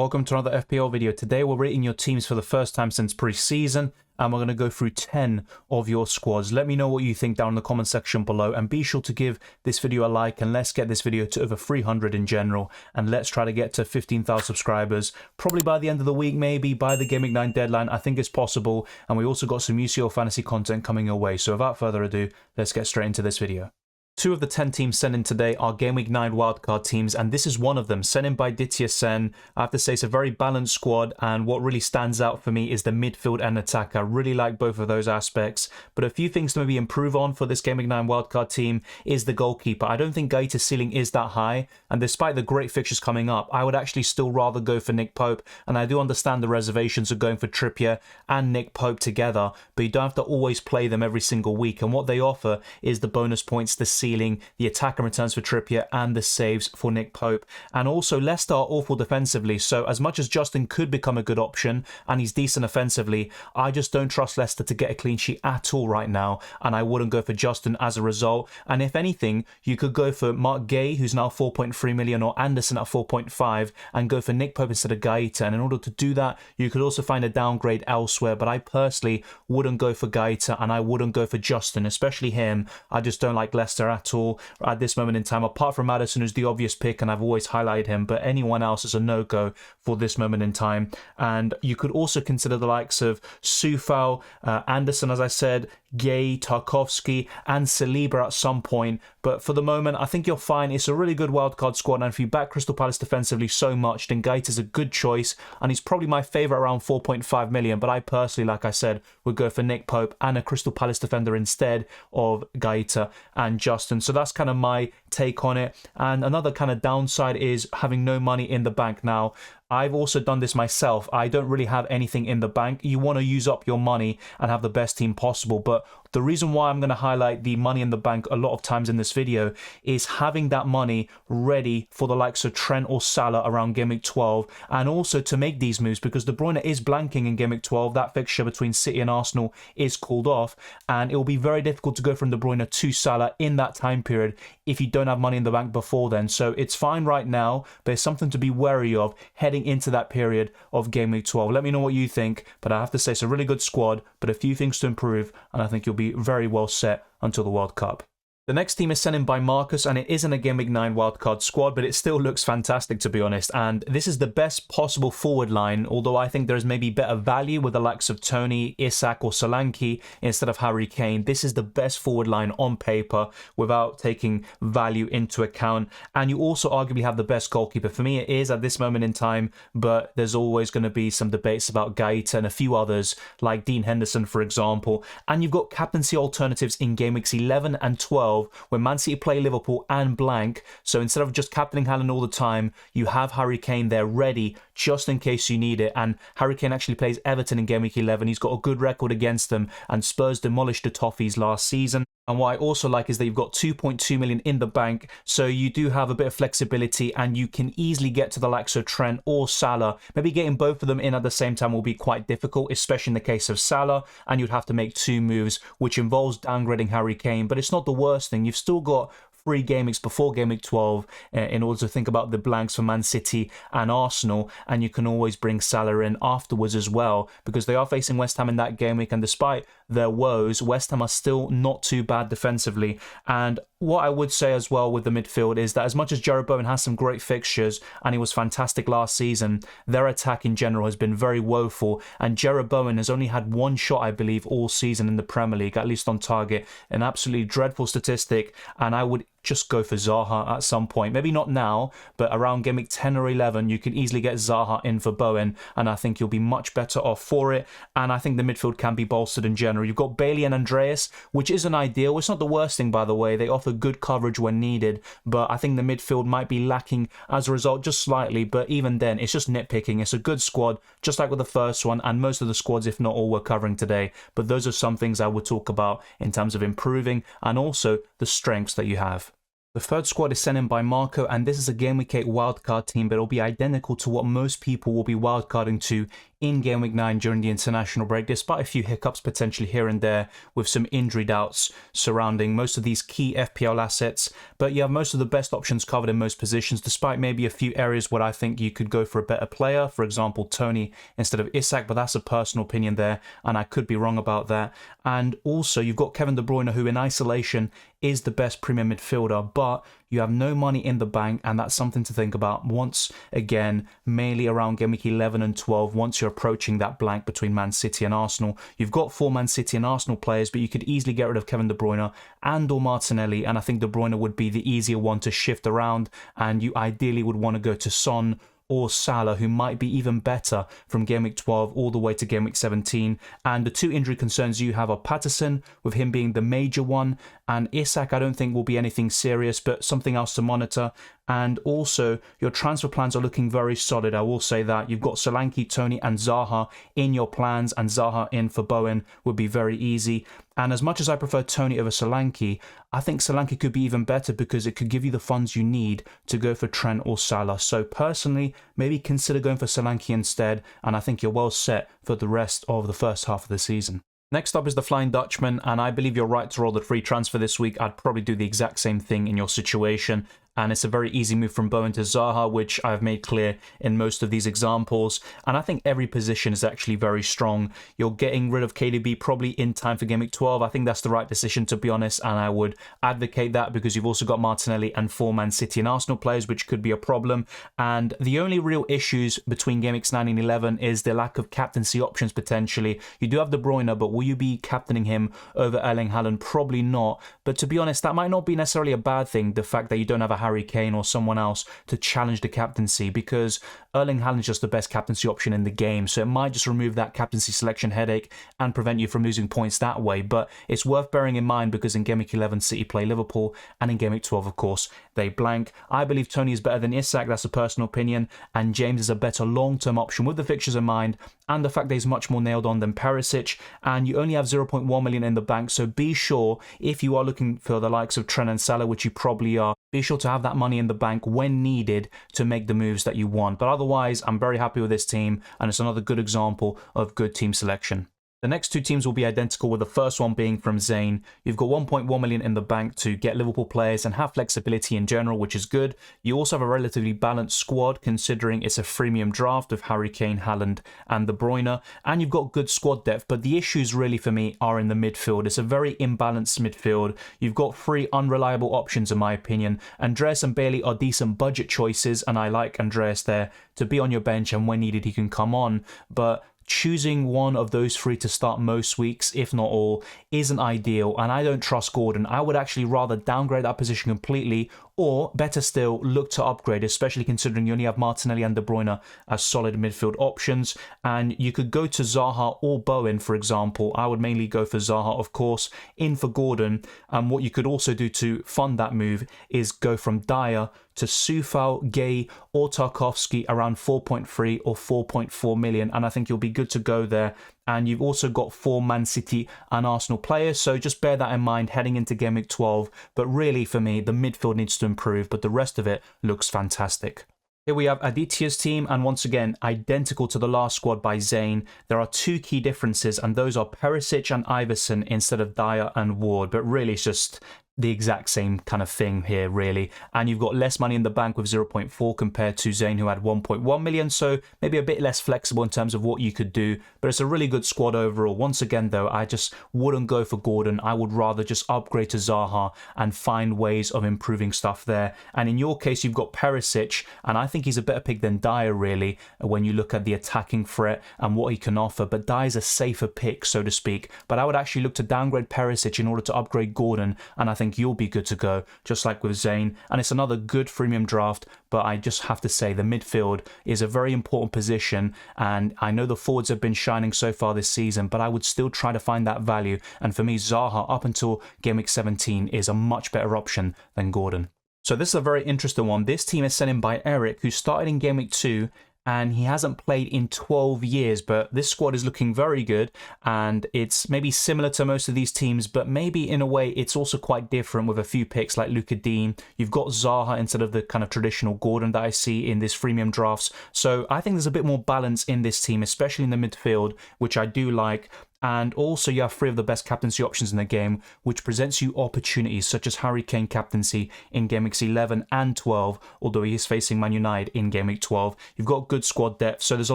Welcome to another FPL video. Today we're rating your teams for the first time since pre-season, and we're going to go through 10 of your squads. Let me know what you think down in the comment section below, and be sure to give this video a like, and let's get this video to over 300 in general, and let's try to get to 15,000 subscribers, probably by the end of the week, maybe by the Gameweek 9 deadline. I think it's possible, and we also got some UCL fantasy content coming your way. So without further ado, let's get straight into this video. 2 of the 10 teams sent in today are Gameweek 9 wildcard teams, and this is one of them, sent in by Sen. I have to say it's a very balanced squad, and what really stands out for me is the midfield and attack. I really like both of those aspects, but a few things to maybe improve on for this Gameweek 9 wildcard team is the goalkeeper. I don't think Gaeta's ceiling is that high, and despite the great fixtures coming up, I would actually still rather go for Nick Pope, and I do understand the reservations of going for Trippier and Nick Pope together, but you don't have to always play them every single week, and what they offer is the bonus points, the ceiling, the attack and returns for Trippier, and the saves for Nick Pope. And also, Leicester are awful defensively, so as much as Justin could become a good option, and he's decent offensively, I just don't trust Leicester to get a clean sheet at all right now, and I wouldn't go for Justin as a result. And if anything, you could go for Mark Gay, who's now 4.3 million, or Anderson at 4.5, and go for Nick Pope instead of Gaeta. And in order to do that, you could also find a downgrade elsewhere, but I personally wouldn't go for Gaeta, and I wouldn't go for Justin, especially him. I just don't like Leicester at all at this moment in time, apart from Maddison, who's the obvious pick, and I've always highlighted him, but anyone else is a no-go for this moment in time. And you could also consider the likes of Sufal, Anderson, as I said, Gay, Tarkovsky, and Saliba at some point, but for the moment I think you're fine. It's a really good wildcard squad, and if you back Crystal Palace defensively so much, then Gaeta's a good choice, and he's probably my favourite around 4.5 million, but I personally, like I said, would go for Nick Pope and a Crystal Palace defender instead of Gaeta and Justin. So that's kind of my take on it. And another kind of downside is having no money in the bank. Now, I've also done this myself. I don't really have anything in the bank. You want to use up your money and have the best team possible. But the reason why I'm going to highlight the money in the bank a lot of times in this video is having that money ready for the likes of Trent or Salah around Gameweek 12, and also to make these moves, because De Bruyne is blanking in Gameweek 12. That fixture between City and Arsenal is called off, and it will be very difficult to go from De Bruyne to Salah in that time period if you don't have money in the bank before then. So it's fine right now, but it's something to be wary of heading into that period of Gameweek 12. Let me know what you think, but I have to say it's a really good squad, but a few things to improve, and I think you'll be very well set until the World Cup. The next team is sent in by Marcus, and it isn't a Gameweek 9 wildcard squad, but it still looks fantastic, to be honest. And this is the best possible forward line, although I think there is maybe better value with the likes of Tony, Isak, or Solanke instead of Harry Kane. This is the best forward line on paper without taking value into account. And you also arguably have the best goalkeeper. For me, it is at this moment in time, but there's always going to be some debates about Gaeta and a few others, like Dean Henderson, for example. And you've got captaincy alternatives in Gameweeks 11 and 12. When Man City play Liverpool and blank, so instead of just captaining Haaland all the time, you have Harry Kane there ready just in case you need it. And Harry Kane actually plays Everton in Gameweek 11. He's got a good record against them, and Spurs demolished the Toffees last season. And what I also like is that you've got 2.2 million in the bank, so you do have a bit of flexibility, and you can easily get to the likes of Trent or Salah. Maybe getting both of them in at the same time will be quite difficult, especially in the case of Salah, and you'd have to make 2 moves, which involves downgrading Harry Kane, but it's not the worst thing. You've still got 3 game weeks before Gameweek 12 in order to think about the blanks for Man City and Arsenal, and you can always bring Salah in afterwards as well, because they are facing West Ham in that game week, and despite their woes, West Ham are still not too bad defensively. And what I would say as well with the midfield is that as much as Jarrod Bowen has some great fixtures, and he was fantastic last season, their attack in general has been very woeful, and Jarrod Bowen has only had 1 shot, I believe, all season in the Premier League, at least on target. An absolutely dreadful statistic, and I would just go for Zaha at some point. Maybe not now, but around Gameweek 10 or 11, you can easily get Zaha in for Bowen, and I think you'll be much better off for it. And I think the midfield can be bolstered in general. You've got Bailey and Andreas, which isn't ideal. It's not the worst thing, by the way. They offer good coverage when needed, but I think the midfield might be lacking as a result, just slightly. But even then, it's just nitpicking. It's a good squad, just like with the first one, and most of the squads, if not all, we're covering today. But those are some things I would talk about in terms of improving, and also the strengths that you have. The third squad is sent in by Marco, and this is a Game Week 8 wildcard team, but it'll be identical to what most people will be wildcarding to in Game Week 9 during the international break, despite a few hiccups potentially here and there with some injury doubts surrounding most of these key FPL assets. But you have most of the best options covered in most positions, despite maybe a few areas where I think you could go for a better player, for example, Tony instead of Isak, but that's a personal opinion there, and I could be wrong about that. And also, you've got Kevin De Bruyne, who in isolation is the best premium midfielder, but you have no money in the bank, and that's something to think about once again, mainly around Game Week 11 and 12, once you're approaching that blank between Man City and Arsenal. You've got 4 Man City and Arsenal players, but you could easily get rid of Kevin De Bruyne and or Martinelli, and I think De Bruyne would be the easier one to shift around, and you ideally would want to go to Son or Salah, who might be even better from Game Week 12 all the way to Game Week 17. And the 2 injury concerns you have are Patterson, with him being the major one, and Isak I don't think will be anything serious, but something else to monitor. And also, your transfer plans are looking very solid, I will say that. You've got Solanke, Tony and Zaha in your plans, and Zaha in for Bowen would be very easy. And as much as I prefer Tony over Solanke, I think Solanke could be even better because it could give you the funds you need to go for Trent or Salah. So personally, maybe consider going for Solanke instead, and I think you're well set for the rest of the first half of the season. Next up is the Flying Dutchman, and I believe you're right to roll the free transfer this week. I'd probably do the exact same thing in your situation. And it's a very easy move from Bowen to Zaha, which I've made clear in most of these examples. And I think every position is actually very strong. You're getting rid of KDB probably in time for Game Week 12. I think that's the right decision, to be honest, and I would advocate that because you've also got Martinelli and 4 Man City and Arsenal players, which could be a problem. And the only real issues between Game Weeks 9 and 11 is the lack of captaincy options potentially. You do have De Bruyne, but will you be captaining him over Erling Haaland? Probably not. But to be honest, that might not be necessarily a bad thing, the fact that you don't have a Harry Kane or someone else to challenge the captaincy, because Erling Haaland is just the best captaincy option in the game, so it might just remove that captaincy selection headache and prevent you from losing points that way. But it's worth bearing in mind because in Game Week 11 City play Liverpool, and in Game Week 12 of course they blank. I believe Tony is better than Isak, that's a personal opinion, and James is a better long-term option with the fixtures in mind and the fact that he's much more nailed on than Perisic, and you only have 0.1 million in the bank, so be sure, if you are looking for the likes of Trent and Salah, which you probably are, be sure to have that money in the bank when needed to make the moves that you want. But otherwise, I'm very happy with this team, and it's another good example of good team selection. The next 2 teams will be identical, with the first one being from Zayn. You've got 1.1 million in the bank to get Liverpool players and have flexibility in general, which is good. You also have a relatively balanced squad, considering it's a freemium draft of Harry Kane, Haaland and De Bruyne. And you've got good squad depth, but the issues really for me are in the midfield. It's a very imbalanced midfield. You've got 3 unreliable options in my opinion. Andreas and Bailey are decent budget choices, and I like Andreas there to be on your bench, and when needed he can come on. But choosing one of those 3 to start most weeks, if not all, isn't ideal, and I don't trust Gordon. I would actually rather downgrade that position completely, or better still, look to upgrade, especially considering you only have Martinelli and De Bruyne as solid midfield options. And you could go to Zaha or Bowen, for example. I would mainly go for Zaha, of course, in for Gordon. And what you could also do to fund that move is go from Dyer to Sufal, Gay or Tarkowski around 4.3 or 4.4 million, and I think you'll be good to go there. And you've also got 4 Man City and Arsenal players, so just bear that in mind heading into Game Week 12. But really for me, the midfield needs to improve, but the rest of it looks fantastic. Here we have Aditya's team, and once again, identical to the last squad by Zayn. There are 2 key differences, and those are Perisic and Iverson instead of Dyer and Ward, but really it's just the exact same kind of thing here really. And you've got less money in the bank with 0.4 compared to Zayn, who had 1.1 million, so maybe a bit less flexible in terms of what you could do, but it's a really good squad overall. Once again though, I just wouldn't go for Gordon. I would rather just upgrade to Zaha and find ways of improving stuff there. And in your case, you've got Perisic, and I think he's a better pick than Dyer really when you look at the attacking threat and what he can offer, but Dyer's a safer pick, so to speak. But I would actually look to downgrade Perisic in order to upgrade Gordon, and I think you'll be good to go, just like with Zayn. And it's another good freemium draft, but I just have to say the midfield is a very important position, and I know the forwards have been shining so far this season, but I would still try to find that value, and for me Zaha up until Game Week 17 is a much better option than Gordon. So this is a very interesting one. This team is sent in by Eric, who started in Game Week 2 and he hasn't played in 12 years, but this squad is looking very good, and it's maybe similar to most of these teams, but maybe in a way it's also quite different with a few picks like Luka Dean. You've got Zaha instead of the kind of traditional Gordon that I see in this freemium drafts, so I think there's a bit more balance in this team, especially in the midfield, which I do like. And also you have 3 of the best captaincy options in the game, which presents you opportunities such as Harry Kane captaincy in Game Weeks 11 and 12, although he is facing Man United in Game Week 12. You've got good squad depth, so there's a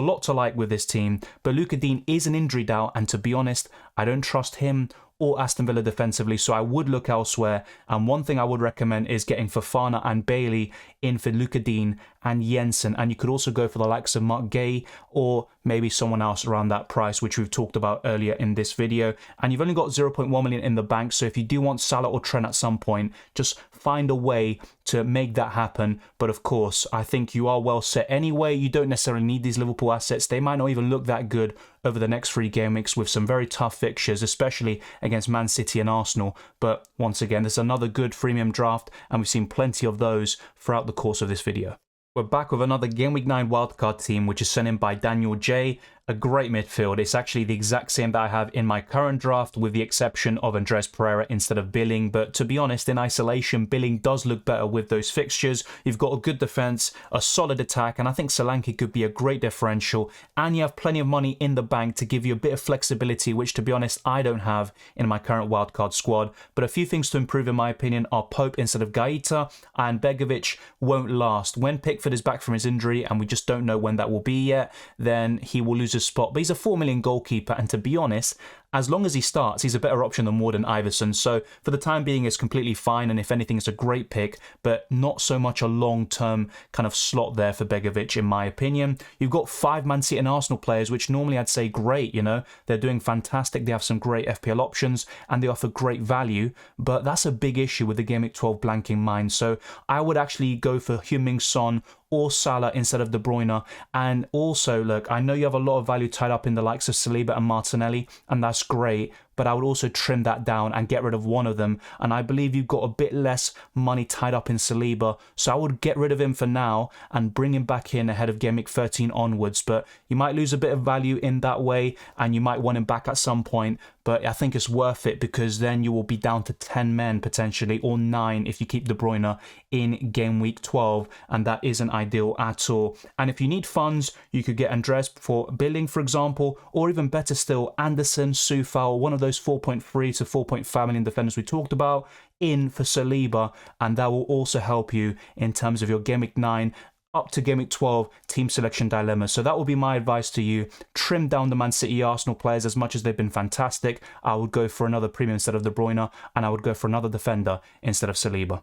lot to like with this team. But Luka Dean is an injury doubt, and to be honest, I don't trust him or Aston Villa defensively, so I would look elsewhere. And one thing I would recommend is getting Fofana and Bailey in for Luka Dean and Jensen, and you could also go for the likes of Mark Gay or maybe someone else around that price, which we've talked about earlier in this video. And you've only got 0.1 million in the bank, so if you do want Salah or Trent at some point, just find a way to make that happen. But of course, I think you are well set anyway. You don't necessarily need these Liverpool assets. They might not even look that good over the next 3 game weeks with some very tough fixtures, especially against Man City and Arsenal. But once again, there's another good freemium draft, and we've seen plenty of those throughout the course of this video. We're back with another Game Week 9 wildcard team, which is sent in by Daniel J. A great midfield. It's actually the exact same that I have in my current draft, with the exception of Andres Pereira instead of Billing. But to be honest, in isolation, Billing does look better with those fixtures. You've got a good defense, a solid attack, and I think Solanke could be a great differential. And you have plenty of money in the bank to give you a bit of flexibility, which to be honest, I don't have in my current wildcard squad. But a few things to improve in my opinion are Pope instead of Gaeta, and Begovic won't last. When Pickford is back from his injury, and we just don't know when that will be yet, then he will lose his spot. But he's a 4 million goalkeeper, and to be honest, as long as he starts, he's a better option than Morgan Iverson. So for the time being, it's completely fine, and if anything, it's a great pick, but not so much a long-term kind of slot there for Begovic, in my opinion. You've got 5 Man City and Arsenal players, which normally I'd say great, you know. They're doing fantastic. They have some great FPL options, and they offer great value, but that's a big issue with the Game Week 12 blank in mind. So I would actually go for Heung-min Son or Salah instead of De Bruyne. And also, look, I know you have a lot of value tied up in the likes of Saliba and Martinelli, and that's great, but I would also trim that down and get rid of one of them. And I believe you've got a bit less money tied up in Saliba, so I would get rid of him for now and bring him back in ahead of Game Week 13 onwards. But you might lose a bit of value in that way, and you might want him back at some point. But I think it's worth it, because then you will be down to 10 men potentially, or 9 if you keep De Bruyne in Game Week 12, and that isn't ideal at all. And if you need funds, you could get Andres for Billing, for example, or even better still, Anderson, Soufal, one of those 4.3 to 4.5 million defenders we talked about, in for Saliba, and that will also help you in terms of your Game Week 9 up to Game Week 12 team selection dilemma. So that would be my advice to you. Trim down the Man City Arsenal players as much as they've been fantastic. I would go for another premium instead of De Bruyne, and I would go for another defender instead of Saliba.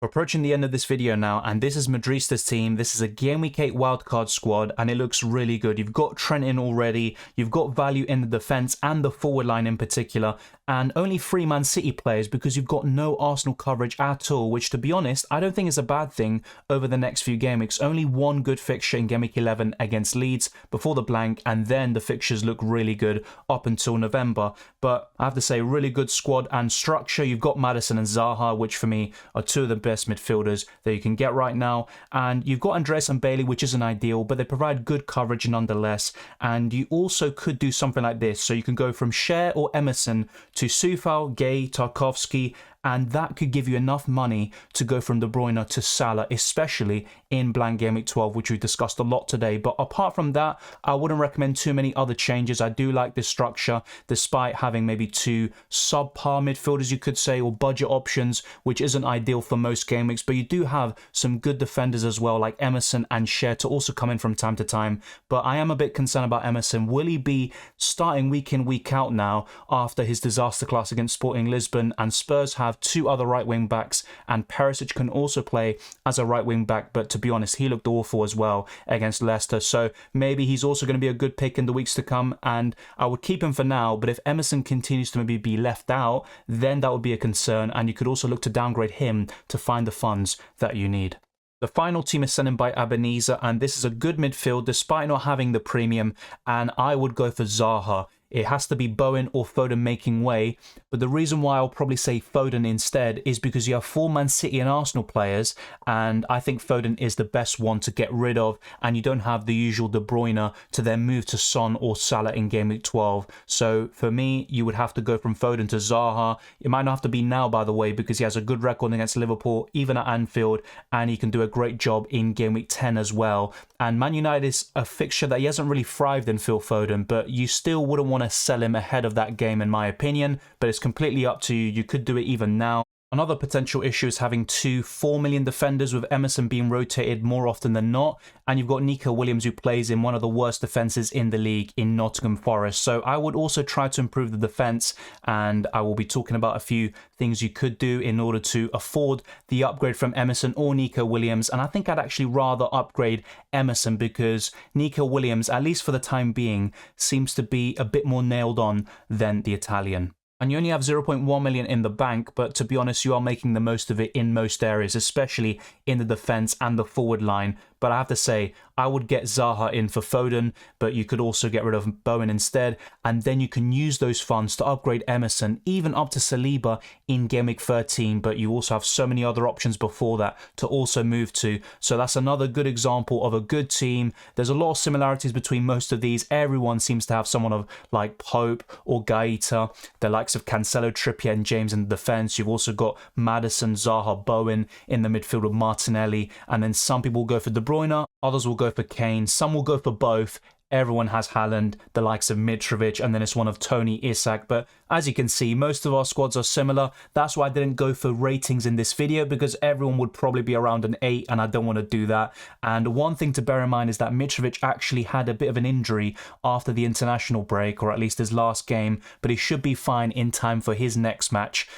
We're approaching the end of this video now, and this is Madrista's team. This is a Game Week 8 wildcard squad, and it looks really good. You've got Trent in already, you've got value in the defence and the forward line in particular, and only 3 Man City players because you've got no Arsenal coverage at all, which to be honest, I don't think is a bad thing over the next few game weeks. Only one good fixture in Game Week 11 against Leeds before the blank, and then the fixtures look really good up until November. But I have to say, really good squad and structure. You've got Maddison and Zaha, which for me are 2 of the best midfielders that you can get right now, and you've got Andres and Bailey, which isn't ideal, but they provide good coverage nonetheless. And you also could do something like this, so you can go from Cher or Emerson to Soufal, Gay, Tarkowski, and that could give you enough money to go from De Bruyne to Salah, especially in Blank Gameweek 12, which we discussed a lot today. But apart from that, I wouldn't recommend too many other changes. I do like this structure, despite having maybe 2 subpar midfielders, you could say, or budget options, which isn't ideal for most game weeks. But you do have some good defenders as well, like Emerson and Cher, to also come in from time to time. But I am a bit concerned about Emerson. Will he be starting week in, week out now after his disaster class against Sporting Lisbon? And Spurs have 2 other right wing backs, and Perisic can also play as a right wing back, but to be honest, he looked awful as well against Leicester. So maybe he's also going to be a good pick in the weeks to come, and I would keep him for now. But if Emerson continues to maybe be left out, then that would be a concern, and you could also look to downgrade him to find the funds that you need. The final team is sent in by Ebenezer, and this is a good midfield despite not having the premium, and I would go for Zaha. it has to be Bowen or Foden making way. But the reason why I'll probably say Foden instead is because you have 4 Man City and Arsenal players, and I think Foden is the best one to get rid of, and you don't have the usual De Bruyne to then move to Son or Salah in Game Week 12. So for me, you would have to go from Foden to Zaha. It might not have to be now, by the way, because he has a good record against Liverpool, even at Anfield, and he can do a great job in Game Week 10 as well. And Man United is a fixture that he hasn't really thrived in, Phil Foden, but you still wouldn't want to sell him ahead of that game, in my opinion. But it's completely up to you. You could do it even now. Another potential issue is having 2 4 million defenders, with Emerson being rotated more often than not. And you've got Nico Williams, who plays in one of the worst defences in the league in Nottingham Forest. So I would also try to improve the defence, and I will be talking about a few things you could do in order to afford the upgrade from Emerson or Nico Williams. And I think I'd actually rather upgrade Emerson, because Nico Williams, at least for the time being, seems to be a bit more nailed on than the Italian. And you only have 0.1 million in the bank, but to be honest, you are making the most of it in most areas, especially in the defence and the forward line. But I have to say, I would get Zaha in for Foden, but you could also get rid of Bowen instead, and then you can use those funds to upgrade Emerson, even up to Saliba in Game Week 13, but you also have so many other options before that to also move to. So that's another good example of a good team. There's a lot of similarities between most of these. Everyone seems to have someone of like Pope or Gaeta, the likes of Cancelo, Trippier and James in the defence. You've also got Maddison, Zaha, Bowen in the midfield with Martinelli, and then some people will go for De Bruyne, others will go for Kane, some will go for both. Everyone has Haaland, the likes of Mitrovic, and then it's one of Tony, Isak. But as you can see, most of our squads are similar. That's why I didn't go for ratings in this video, because everyone would probably be around an 8, and I don't want to do that. And one thing to bear in mind is that Mitrovic actually had a bit of an injury after the international break, or at least his last game, but he should be fine in time for his next match.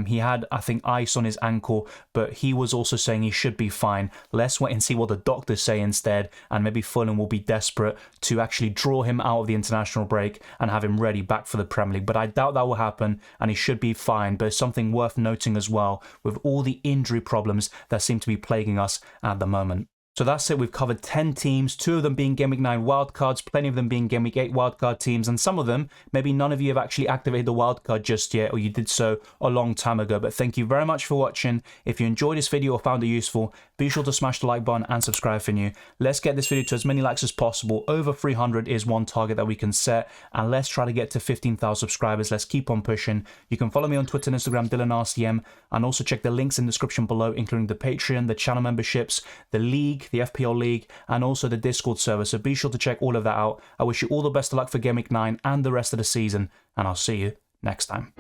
He had, I think, ice on his ankle, but he was also saying he should be fine. Let's wait and see what the doctors say instead, and maybe Fulham will be desperate to actually draw him out of the international break and have him ready back for the Premier League. But I doubt that will happen, and he should be fine. But it's something worth noting as well, with all the injury problems that seem to be plaguing us at the moment. So that's it. We've covered 10 teams, 2 of them being Game Week 9 wildcards, plenty of them being Game Week 8 wildcard teams, and some of them, maybe none of you have actually activated the wildcard just yet, or you did so a long time ago. But thank you very much for watching. If you enjoyed this video or found it useful, be sure to smash the like button and subscribe if you're new. Let's get this video to as many likes as possible. Over 300 is one target that we can set, and let's try to get to 15,000 subscribers. Let's keep on pushing. You can follow me on Twitter and Instagram, DylanRCM, and also check the links in the description below, including the Patreon, the channel memberships, the league, the FPL League, and also the Discord server. So be sure to check all of that out. I wish you all the best of luck for Game Week 9 and the rest of the season, and I'll see you next time.